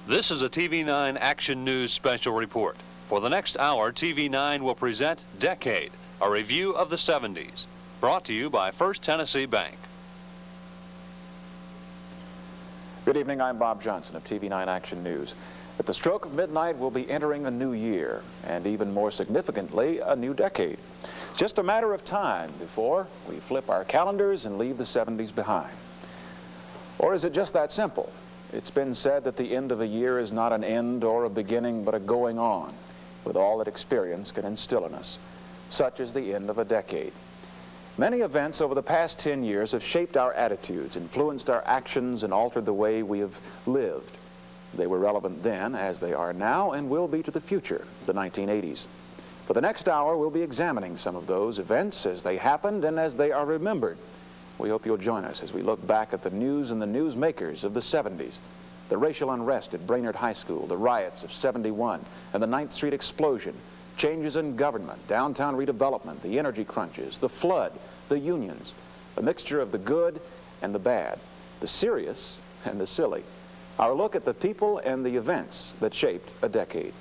This is a TV9 Action News special report. For the next hour, TV9 will present Decade, a review of the 70s. Brought to you by First Tennessee Bank. Good evening, I'm Bob Johnson of TV9 Action News. At the stroke of midnight, we'll be entering a new year, and even more significantly, a new decade. It's just a matter of time before we flip our calendars and leave the 70s behind. Or is it just that simple? It's been said that the end of a year is not an end or a beginning, but a going on, with all that experience can instill in us. Such is the end of a decade. Many events over the past 10 years have shaped our attitudes, influenced our actions, and altered the way we have lived. They were relevant then, as they are now, and will be to the future, the 1980s. For the next hour, we'll be examining some of those events as they happened and as they are remembered. We hope you'll join us as we look back at the news and the newsmakers of the 70s, the racial unrest at Brainerd High School, the riots of '71, and the 9th Street explosion, changes in government, downtown redevelopment, the energy crunches, the flood, the unions, a mixture of the good and the bad, the serious and the silly. Our look at the people and the events that shaped a decade.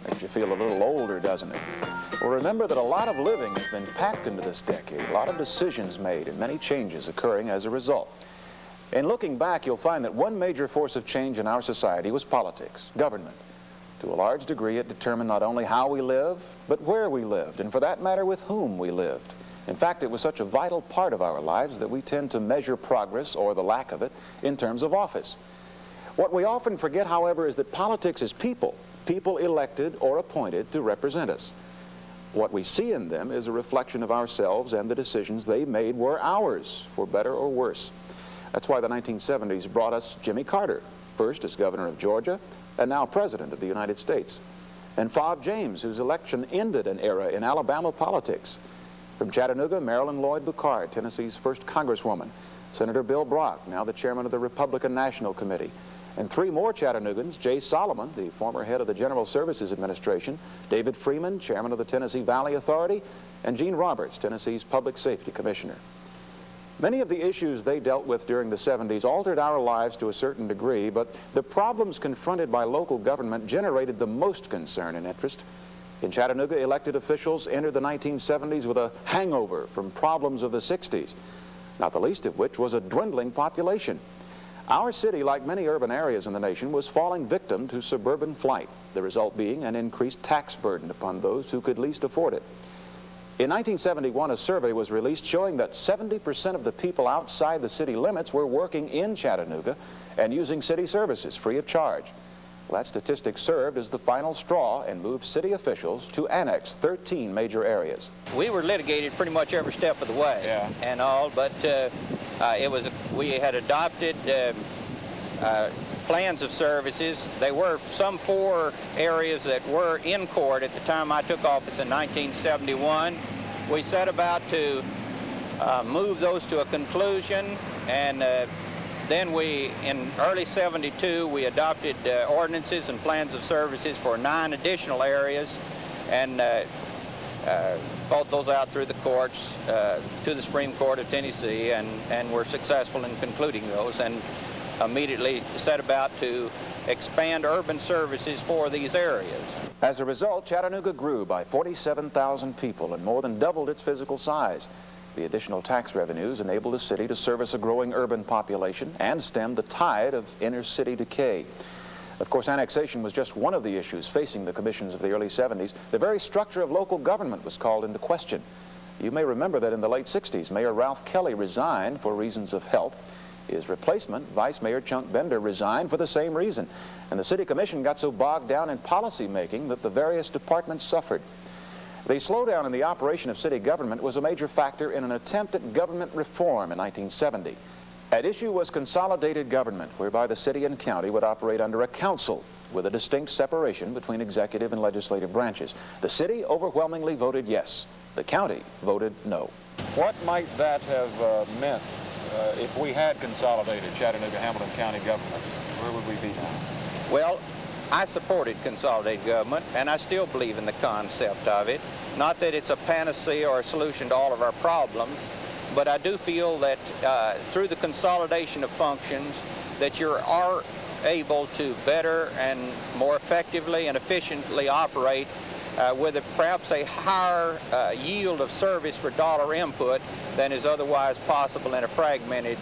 Makes you feel a little older, doesn't it? Well, remember that a lot of living has been packed into this decade, a lot of decisions made, and many changes occurring as a result. In looking back, you'll find that one major force of change in our society was politics, government. To a large degree, it determined not only how we live, but where we lived, and for that matter, with whom we lived. In fact, it was such a vital part of our lives that we tend to measure progress, or the lack of it, in terms of office. What we often forget, however, is that politics is people elected or appointed to represent us. What we see in them is a reflection of ourselves, and the decisions they made were ours, for better or worse. That's why the 1970s brought us Jimmy Carter, first as governor of Georgia, and now president of the United States. And Fob James, whose election ended an era in Alabama politics. From Chattanooga, Marilyn Lloyd Bucard, Tennessee's first congresswoman. Senator Bill Brock, now the chairman of the Republican National Committee. And three more Chattanoogans, Jay Solomon, the former head of the General Services Administration, David Freeman, chairman of the Tennessee Valley Authority, and Gene Roberts, Tennessee's Public Safety Commissioner. Many of the issues they dealt with during the 70s altered our lives to a certain degree, but the problems confronted by local government generated the most concern and interest. In Chattanooga, elected officials entered the 1970s with a hangover from problems of the 60s, not the least of which was a dwindling population. Our city, like many urban areas in the nation, was falling victim to suburban flight, the result being an increased tax burden upon those who could least afford it. In 1971, a survey was released showing that 70% of the people outside the city limits were working in Chattanooga and using city services free of charge. Well, that statistic served as the final straw and moved city officials to annex 13 major areas. We were litigated pretty much every step of the way, and all, but we had adopted plans of services. There were some 4 areas that were in court at the time I took office in 1971. We set about to move those to a conclusion, and then in early '72, we adopted ordinances and plans of services for 9 additional areas, and fought those out through the courts to the Supreme Court of Tennessee, and were successful in concluding those, and immediately set about to expand urban services for these areas. As a result, Chattanooga grew by 47,000 people and more than doubled its physical size. The additional tax revenues enabled the city to service a growing urban population and stem the tide of inner-city decay. Of course, annexation was just one of the issues facing the commissions of the early 70s. The very structure of local government was called into question. You may remember that in the late 60s, Mayor Ralph Kelly resigned for reasons of health. His replacement, Vice Mayor Chunk Bender, resigned for the same reason. And the City Commission got so bogged down in policy making that the various departments suffered. The slowdown in the operation of city government was a major factor in an attempt at government reform in 1970. At issue was consolidated government, whereby the city and county would operate under a council with a distinct separation between executive and legislative branches. The city overwhelmingly voted yes. The county voted no. What might that have meant if we had consolidated Chattanooga-Hamilton County governments? Where would we be now? Well, I supported consolidated government, and I still believe in the concept of it. Not that it's a panacea or a solution to all of our problems, but I do feel that through the consolidation of functions, that you are able to better and more effectively and efficiently operate with perhaps a higher yield of service for dollar input than is otherwise possible in a fragmented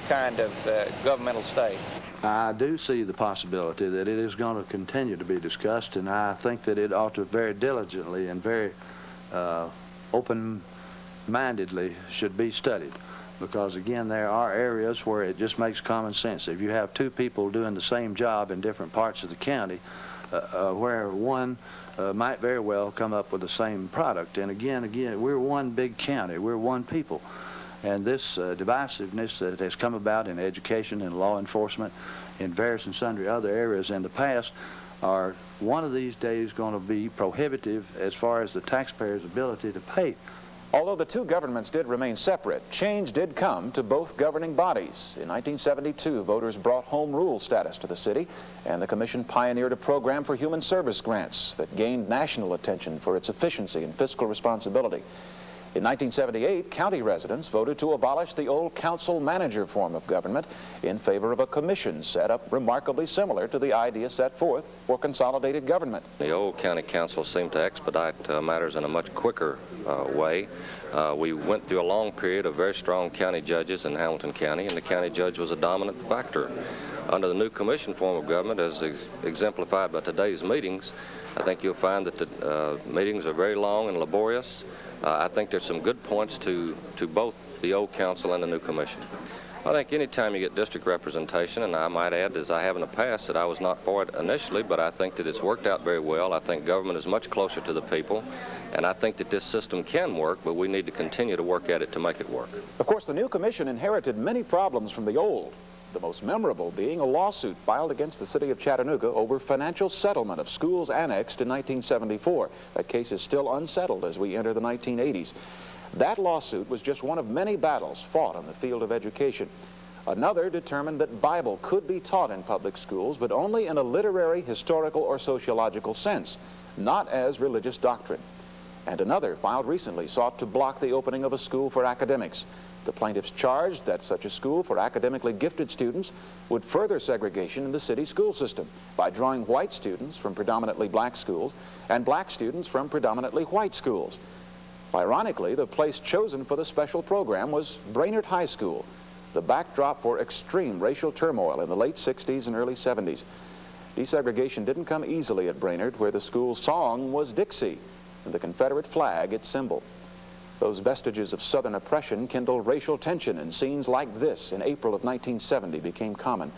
kind of governmental state. I do see the possibility that it is going to continue to be discussed, and I think that it ought to very diligently and very open-mindedly should be studied, because again, there are areas where it just makes common sense. If you have two people doing the same job in different parts of the county, where one might very well come up with the same product. And again, we're one big county, we're one people. And this divisiveness that has come about in education and law enforcement in various and sundry other areas in the past are one of these days going to be prohibitive as far as the taxpayer's ability to pay. Although the two governments did remain separate, change did come to both governing bodies. In 1972, voters brought home rule status to the city, and the commission pioneered a program for human service grants that gained national attention for its efficiency and fiscal responsibility. In 1978, county residents voted to abolish the old council-manager form of government in favor of a commission set up remarkably similar to the idea set forth for consolidated government. The old county council seemed to expedite matters in a much quicker way. We went through a long period of very strong county judges in Hamilton County, and the county judge was a dominant factor. Under the new commission form of government, as exemplified by today's meetings, I think you'll find that the meetings are very long and laborious. I think there's some good points to both the old council and the new commission. I think any time you get district representation, and I might add, as I have in the past, that I was not for it initially, but I think that it's worked out very well. I think government is much closer to the people, and I think that this system can work, but we need to continue to work at it to make it work. Of course, the new commission inherited many problems from the old, the most memorable being a lawsuit filed against the city of Chattanooga over financial settlement of schools annexed in 1974. That case is still unsettled as we enter the 1980s. That lawsuit was just one of many battles fought on the field of education. Another determined that Bible could be taught in public schools, but only in a literary, historical, or sociological sense, not as religious doctrine. And another, filed recently, sought to block the opening of a school for academics. The plaintiffs charged that such a school for academically gifted students would further segregation in the city school system by drawing white students from predominantly black schools and black students from predominantly white schools. Ironically, the place chosen for the special program was Brainerd High School, the backdrop for extreme racial turmoil in the late 60s and early 70s. Desegregation didn't come easily at Brainerd, where the school's song was Dixie and the Confederate flag its symbol. Those vestiges of Southern oppression kindled racial tension, and scenes like this in April of 1970 became common.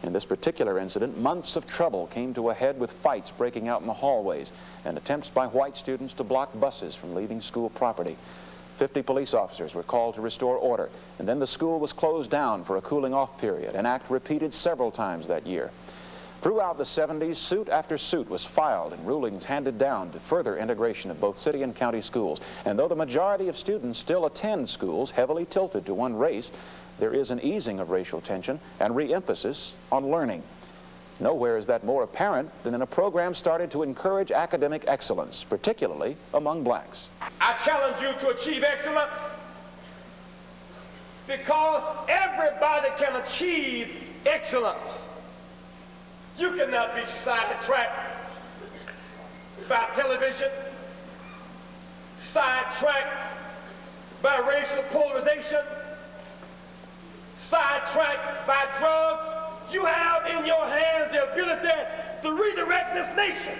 In this particular incident, months of trouble came to a head with fights breaking out in the hallways and attempts by white students to block buses from leaving school property. 50 police officers were called to restore order, and then the school was closed down for a cooling-off period, an act repeated several times that year. Throughout the 70s, suit after suit was filed and rulings handed down to further integration of both city and county schools. And though the majority of students still attend schools heavily tilted to one race, there is an easing of racial tension and re-emphasis on learning. Nowhere is that more apparent than in a program started to encourage academic excellence, particularly among blacks. I challenge you to achieve excellence because everybody can achieve excellence. You cannot be sidetracked by television, sidetracked by racial polarization, sidetracked by drugs. You have in your hands the ability to redirect this nation.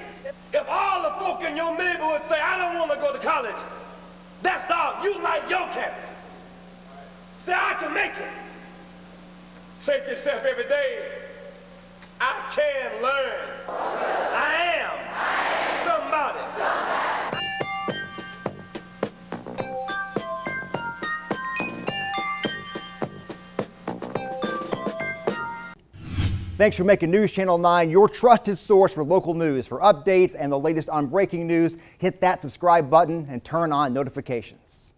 If all the folk in your neighborhood say, I don't want to go to college, that's all. You like your campus. Say, I can make it. Say to yourself every day, I can learn. I am somebody. Thanks for making News Channel 9 your trusted source for local news. For updates and the latest on breaking news, hit that subscribe button and turn on notifications.